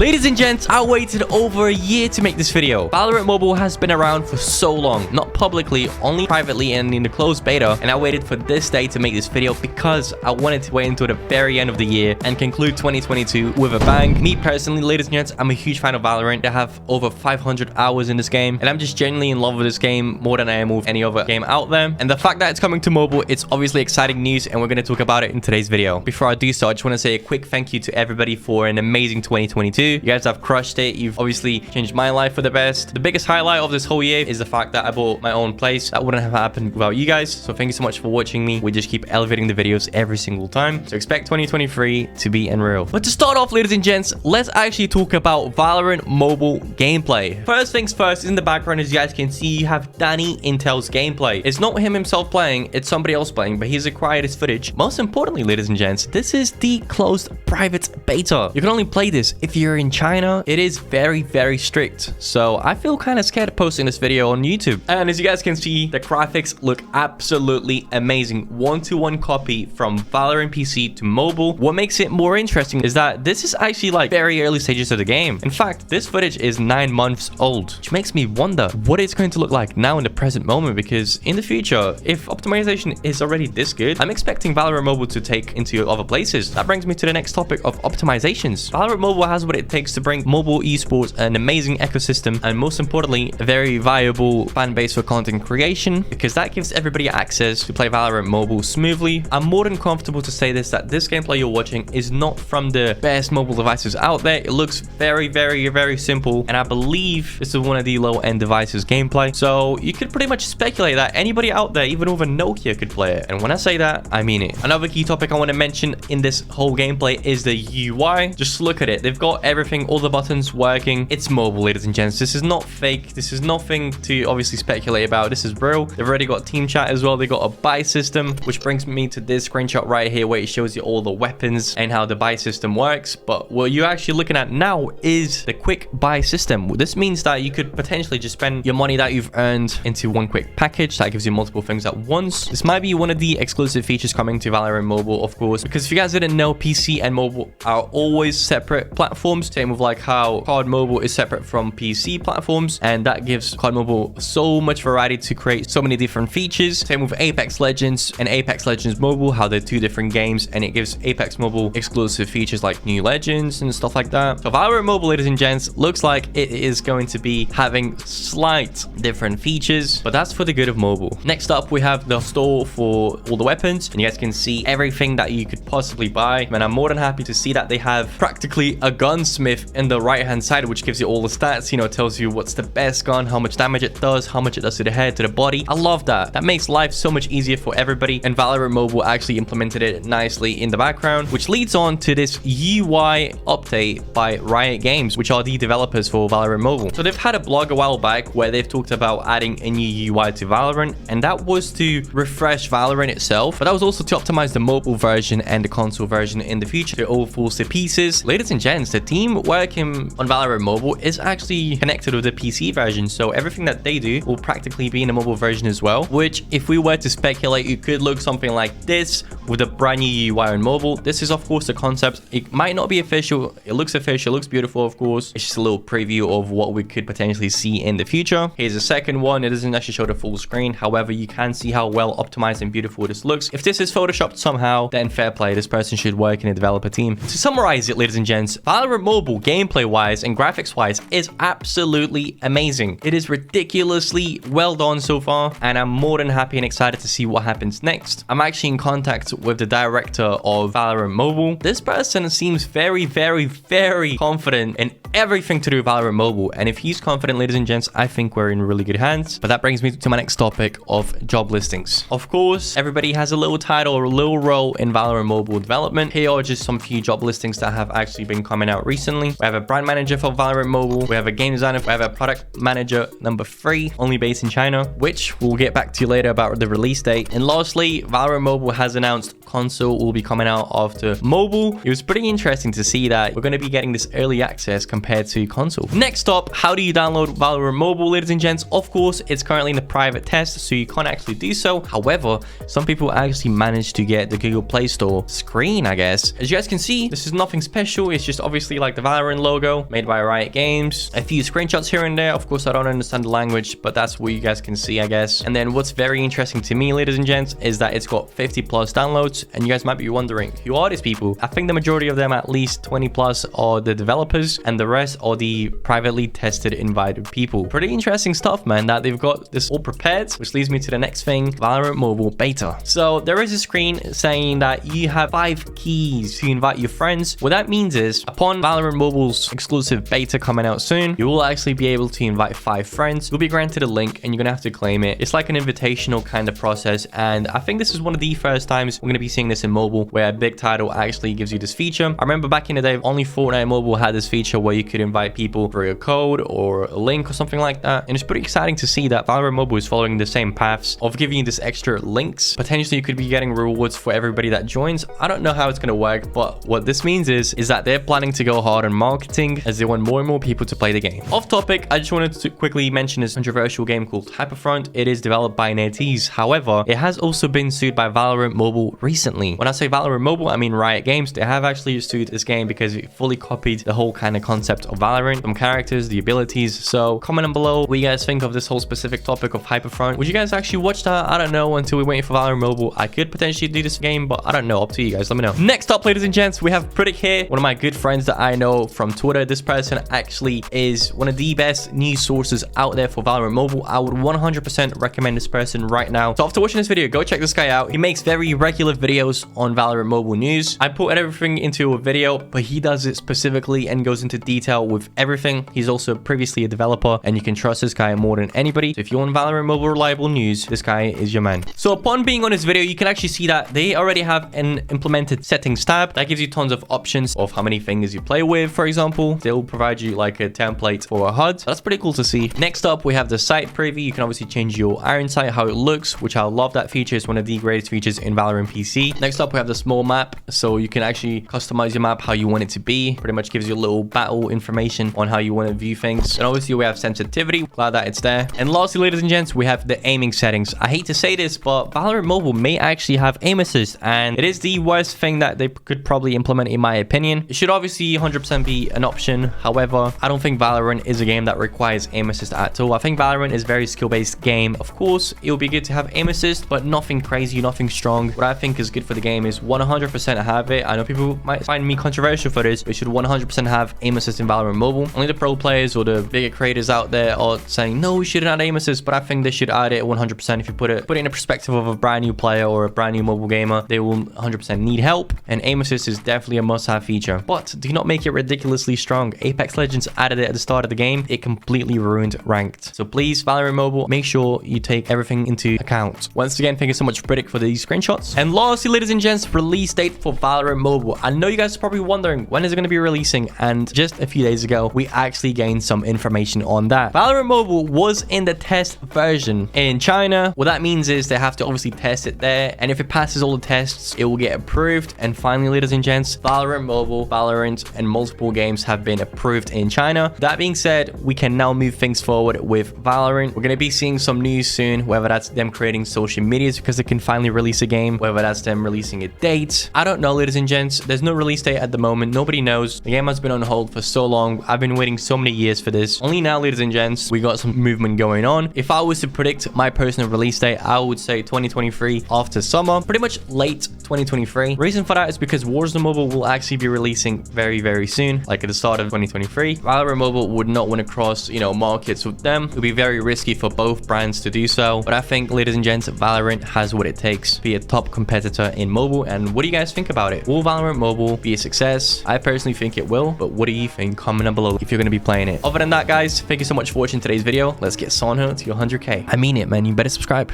Ladies and gents, I waited over a year to make this video. Valorant Mobile has been around for so long, not publicly, only privately and in the closed beta, and I waited for this day to make this video because I wanted to wait until the very end of the year and conclude 2022 with a bang. Me personally, ladies and gents, I'm a huge fan of Valorant. I have over 500 hours in this game, and I'm just genuinely in love with this game more than I am with any other game out there. And the fact that it's coming to mobile, it's obviously exciting news, and we're going to talk about it in today's video. Before I do so, I just want to say a quick thank you to everybody for an amazing 2022. You guys have crushed it. You've obviously changed my life for the best. The biggest highlight of this whole year is the fact that I bought my own place. That wouldn't have happened without you guys. So thank you so much for watching me. We just keep elevating the videos every single time. So expect 2023 to be unreal. But to start off, ladies and gents, let's actually talk about Valorant mobile gameplay. First things first, in the background, as you guys can see, you have Danny Intel's gameplay. It's not him himself playing, it's somebody else playing, but he's acquired his footage. Most importantly, ladies and gents, this is the closed private beta. You can only play this if you're in China. It is very, very strict. So I feel kind of scared of posting this video on YouTube. And as you guys can see, the graphics look absolutely amazing. 1-to-1 copy from Valorant PC to mobile. What makes it more interesting is that this is actually like very early stages of the game. In fact, this footage is 9 months old, which makes me wonder what it's going to look like now in the present moment, because in the future, if optimization is already this good, I'm expecting Valorant Mobile to take into other places. That brings me to the next topic of optimizations. Valorant Mobile has what it takes to bring mobile esports an amazing ecosystem, and most importantly, a very viable fan base for content creation, because that gives everybody access to play Valorant Mobile smoothly. I'm more than comfortable to say this, that this gameplay you're watching is not from the best mobile devices out there. It looks very, very, very simple, and I believe this is one of the low-end devices gameplay. So you could pretty much speculate that anybody out there, even over Nokia, could play it. And when I say that, I mean it. Another key topic I want to mention in this whole gameplay is the UI. Just look at it. They've got everything, all the buttons working. It's mobile, ladies and gents. This is not fake. This is nothing to obviously speculate about. This is real. They've already got team chat as well. They got a buy system, which brings me to this screenshot right here where it shows you all the weapons and how the buy system works. But what you're actually looking at now is the quick buy system. This means that you could potentially just spend your money that you've earned into one quick package that gives you multiple things at once. This might be one of the exclusive features coming to Valorant Mobile, of course, because if you guys didn't know, PC and mobile are always separate platforms. Same with like how COD Mobile is separate from PC platforms, and that gives COD Mobile so much variety to create so many different features. Same with Apex Legends and Apex Legends Mobile, how they're two different games, and it gives Apex Mobile exclusive features like new legends and stuff like that. So Valorant Mobile, ladies and gents, looks like it is going to be having slight different features, but that's for the good of mobile. Next up, we have the store for all the weapons, and you guys can see everything that you could possibly buy. And I'm more than happy to see that they have practically a gunsmith in the right hand side, which gives you all the stats. You know, it tells you what's the best gun, how much damage it does, how much it does to the head, to the body. I love that. That makes life so much easier for everybody, and Valorant Mobile actually implemented it nicely in the background, which leads on to this UI update by Riot Games, which are the developers for Valorant Mobile. So they've had a blog a while back where they've talked about adding a new UI to Valorant, and that was to refresh Valorant itself, but that was also to optimize the mobile version and the console version in the future. It all falls to pieces. Ladies and gents, the team working on Valorant Mobile is actually connected with the PC version, so everything that they do will practically be in the mobile version as well, which, if we were to speculate, it could look something like this with a brand new UI on mobile. This is, of course, the concept. It might not be official. It looks official, looks beautiful, of course. It's just a little preview of what we could potentially see in the future. Here's the second one. It doesn't actually show the full screen. However, you can see how well optimized and beautiful this looks. If this is photoshopped somehow, then fair play. This person should work in a developer team. To summarize it, ladies and gents, Valorant Mobile, gameplay-wise and graphics-wise, is absolutely amazing. It is ridiculously well done so far, and I'm more than happy and excited to see what happens next. I'm actually in contact with the director of Valorant Mobile. This person seems very, very, very confident in everything to do with Valorant Mobile, and if he's confident, ladies and gents, I think we're in really good hands. But that brings me to my next topic of job listings. Of course, everybody has a little title or a little role in Valorant Mobile development. Here are just some few job listings that have actually been coming out recently. We have a brand manager for Valorant Mobile, we have a game designer, we have a product manager number 3, only based in China, which we'll get back to you later about the release date. And lastly, Valorant Mobile has announced console will be coming out after mobile. It was pretty interesting to see that we're going to be getting this early access compared to console. Next up, how do you download Valorant Mobile, ladies and gents? Of course, it's currently in the private test, so you can't actually do so. However, some people actually managed to get the Google Play Store screen, I guess. As you guys can see, this is nothing special. It's just obviously like like the Valorant logo made by Riot Games. A few screenshots here and there. Of course, I don't understand the language, but that's what you guys can see, I guess. And then what's very interesting to me, ladies and gents, is that it's got 50 plus downloads. And you guys might be wondering, who are these people? I think the majority of them, at least 20 plus, are the developers, and the rest are the privately tested invited people. Pretty interesting stuff, man, that they've got this all prepared, which leads me to the next thing, Valorant Mobile Beta. So there is a screen saying that you have 5 keys to invite your friends. What that means is, upon Valorant Mobile's exclusive beta coming out soon, you will actually be able to invite 5 friends. You'll be granted a link and you're gonna have to claim it. It's like an invitational kind of process, and I think this is one of the first times we're gonna be seeing this in mobile, where a big title actually gives you this feature. I remember back in the day, only Fortnite Mobile had this feature where you could invite people through a code or a link or something like that, and it's pretty exciting to see that Valorant Mobile is following the same paths of giving you this extra links. Potentially you could be getting rewards for everybody that joins. I don't know how it's going to work, but what this means is that they're planning to go hard on marketing, as they want more and more people to play the game. Off topic, I just wanted to quickly mention this controversial game called Hyperfront. It is developed by NetEase. However, it has also been sued by Valorant Mobile recently. When I say Valorant Mobile, I mean Riot Games. They have actually sued this game because it fully copied the whole kind of concept of Valorant, some characters, the abilities. So comment down below what you guys think of this whole specific topic of Hyperfront. Would you guys actually watch that? I don't know. Until we wait for Valorant Mobile, I could potentially do this game, but I don't know. Up to you guys. Let me know. Next up, ladies and gents, we have Predict here, one of my good friends that I know from Twitter. This person actually is one of the best news sources out there for Valorant Mobile. I would 100% recommend this person right now. So after watching this video, go check this guy out. He makes very regular videos on Valorant Mobile news. I put everything into a video, but he does it specifically and goes into detail with everything. He's also previously a developer, and you can trust this guy more than anybody. So if you want Valorant Mobile reliable news, this guy is your man. So upon being on this video, you can actually see that they already have an implemented settings tab that gives you tons of options of how many fingers you play with. For example, they'll provide you like a template for a HUD. So that's pretty cool to see. Next up, we have the sight preview. You can obviously change your iron sight, how it looks, which I love. That feature is one of the greatest features in Valorant PC. Next up, we have the small map. So you can actually customize your map how you want it to be. Pretty much gives you a little battle information on how you want to view things. And obviously we have sensitivity. Glad that it's there. And lastly, ladies and gents, we have the aiming settings. I hate to say this, but Valorant Mobile may actually have aim assist, and it is the worst thing that they could probably implement in my opinion. It should obviously 100% be an option. However, I don't think Valorant is a game that requires aim assist at all. I think Valorant is a very skill-based game. Of course, it would be good to have aim assist, but nothing crazy, nothing strong. What I think is good for the game is 100% have it. I know people might find me controversial for this, but it should 100% have aim assist in Valorant Mobile. Only the pro players or the bigger creators out there are saying, no, we shouldn't add aim assist, but I think they should add it 100%. If you put it in a perspective of a brand new player or a brand new mobile gamer, they will 100% need help, and aim assist is definitely a must-have feature. But do not make it ridiculously strong. Apex Legends added it at the start of the game. It completely ruined ranked. So please, Valorant Mobile, make sure you take everything into account. Once again, thank you so much for Predict for these screenshots. And lastly, ladies and gents, release date for Valorant Mobile. I know you guys are probably wondering, when is it going to be releasing? And just a few days ago, we actually gained some information on that. Valorant Mobile was in the test version in China. What that means is they have to obviously test it there, and if it passes all the tests, it will get approved. And finally, ladies and gents, Valorant Mobile, Valorant, and multiple games have been approved in China. That being said, we can now move things forward with Valorant. We're going to be seeing some news soon, whether that's them creating social medias because they can finally release a game, whether that's them releasing a date. I don't know, ladies and gents. There's no release date at the moment. Nobody knows. The game has been on hold for so long. I've been waiting so many years for this. Only now, ladies and gents, we got some movement going on. If I was to predict my personal release date, I would say 2023 after summer, pretty much late 2023. Reason for that is because Warzone Mobile will actually be releasing very, very soon, like at the start of 2023. Valorant Mobile would not want to cross, markets with them. It would be very risky for both brands to do so. But I think, ladies and gents, Valorant has what it takes to be a top competitor in mobile. And what do you guys think about it? Will Valorant Mobile be a success? I personally think it will, but what do you think? Comment down below if you're going to be playing it. Other than that, guys, thank you so much for watching today's video. Let's get Sonho to 100K. I mean it, man. You better subscribe.